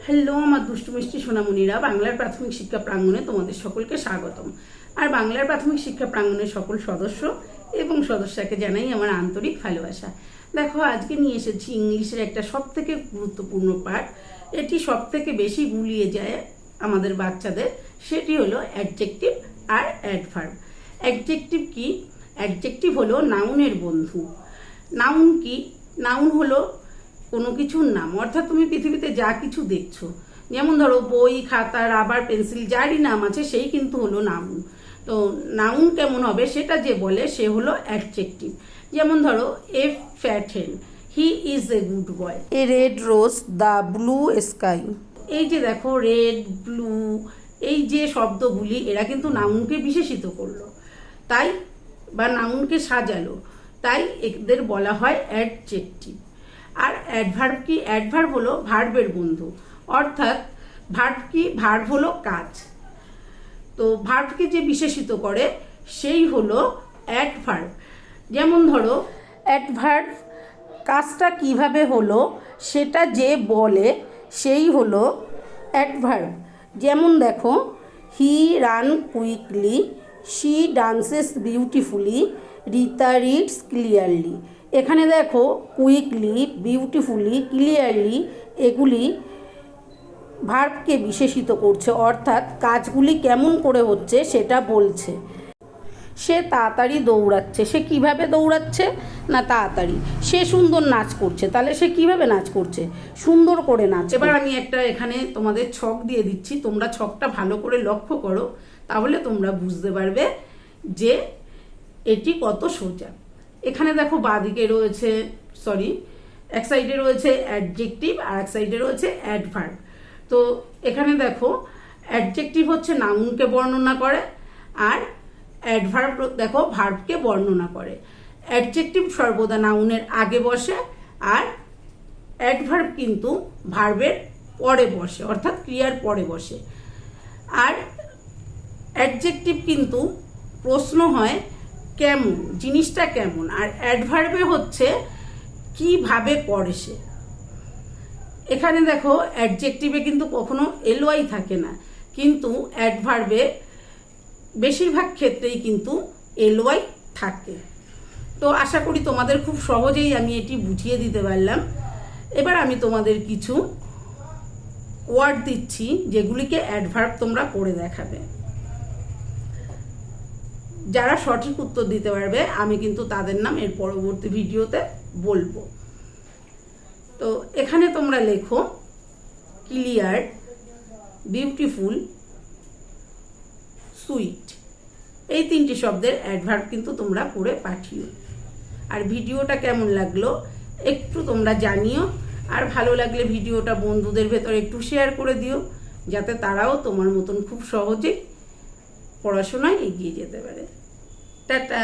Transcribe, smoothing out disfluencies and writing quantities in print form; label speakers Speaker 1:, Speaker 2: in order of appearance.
Speaker 1: Hello আমার দুষ্টু মিষ্টি সোনামণিরা, বাংলার প্রাথমিক শিক্ষা প্রাঙ্গণে তোমাদের সকলকে স্বাগতম। আর বাংলার প্রাথমিক শিক্ষা প্রাঙ্গণের সকল সদস্য এবং সদস্যকে জানাই আমার আন্তরিক ভালোবাসা। দেখো, আজকে নিয়ে এসেছি ইংলিশের একটা সবথেকে গুরুত্বপূর্ণ পাঠ। এটি সবথেকে বেশি গুলিয়ে যায় আমাদের বাচ্চাদের। সেটি হলো অ্যাডজেক্টিভ আর অ্যাডভার্ব। অ্যাডজেক্টিভ কি? অ্যাডজেক্টিভ হলো নাউনের বন্ধু। নাউন কি? নাউন হলো কোনো কিছুর নাম, অর্থাৎ তুমি পৃথিবীতে যা কিছু দেখছো, যেমন ধরো বই, খাতা, রাবার, পেন্সিল, যারই নাম আছে সেই কিন্তু হলো নাউন। তো নাউন কেমন হবে সেটা যে বলে সে হলো অ্যাডজেক্টিভ। যেমন ধরো, এ ফ্যাট হেন, he is a good boy, a red rose, the blue sky. এই যে দেখো, রেড, ব্লু, এই যে শব্দগুলি এরা কিন্তু নাউনকে বিশেষিত করলো, তাই বা নাউনকে সাজালো, তাই এদের বলা হয় অ্যাডজেক্টিভ। আর অ্যাডভার্ব কি? অ্যাডভার্ব হলো ভার্বের বন্ধু, অর্থাৎ ভার্ব কি? ভার্ব হলো কাজ। তো ভার্বকে যে বিশেষিত করে সেই হলো অ্যাডভার্ব। যেমন ধরো, অ্যাডভার্ব কাজটা কিভাবে হলো সেটা যে বলে সেই হলো অ্যাডভার্ব। যেমন দেখো, he run quickly, she dances beautifully, Rita reads clearly. এখানে দেখো, কুইকলি, বিউটিফুলি, ক্লিয়ারলি এগুলি ভার্বকে বিশেষিত করছে, অর্থাৎ কাজগুলি কেমন করে হচ্ছে সেটা বলছে। সে তাড়াতাড়ি দৌড়াচ্ছে। সে কিভাবে দৌড়াচ্ছে? না তাড়াতাড়ি। সে সুন্দর নাচ করছে, তাহলে সে কিভাবে নাচ করছে? সুন্দর করে নাচ। এবার আমি একটা এখানে তোমাদের ছক দিয়ে দিচ্ছি, তোমরা ছকটা ভালো করে লক্ষ্য করো, তাহলে তোমরা বুঝতে পারবে যে এটি কত সোজা। এখানে দেখো, বাঁদিকে রয়েছে, এক সাইডে রয়েছে অ্যাডজেক্টিভ আর এক সাইডে রয়েছে অ্যাডভার্ব। তো এখানে দেখো, অ্যাডজেক্টিভ হচ্ছে নাউনকে বর্ণনা করে, আর অ্যাডভার্ব দেখো ভার্বকে বর্ণনা করে। অ্যাডজেক্টিভ সর্বদা নাউনের আগে বসে, আর অ্যাডভার্ব কিন্তু ভার্বের পরে বসে, অর্থাৎ ক্রিয়ার পরে বসে। আর অ্যাডজেক্টিভ কিন্তু প্রশ্ন হয় কেমন, জিনিসটা কেমন, আর অ্যাডভার্বে হচ্ছে কিভাবে করে সে। এখানে দেখো, অ্যাডজেক্টিভে কিন্তু কখনো এলওয়াই থাকে না, কিন্তু অ্যাডভার্বে বেশিরভাগ ক্ষেত্রেই কিন্তু এলওয়াই থাকে। তো আশা করি তোমাদের খুব সহজেই আমি এটি বুঝিয়ে দিতে পারলাম। এবার আমি তোমাদের কিছু ওয়ার্ড দিচ্ছি যেগুলিকে অ্যাডভার্ব তোমরা করে দেখাবে। যারা সঠিক উত্তর দিতে পারবে আমি কিন্তু তাদের নাম এর পরবর্তী ভিডিওতে বলবো। তো এখানে তোমরা লেখো ক্লিয়ার, বিউটিফুল, সুইট। এই তিনটি শব্দের অ্যাডভার্ব কিন্তু তোমরা করে পাঠিও। আর ভিডিওটা কেমন লাগলো একটু তোমরা জানিও, আর ভালো লাগলে ভিডিওটা বন্ধুদের ভেতরে একটু শেয়ার করে দিও, যাতে তারাও তোমার মতন খুব সহজেই পড়াশোনায় এগিয়ে যেতে পারে। টাটা।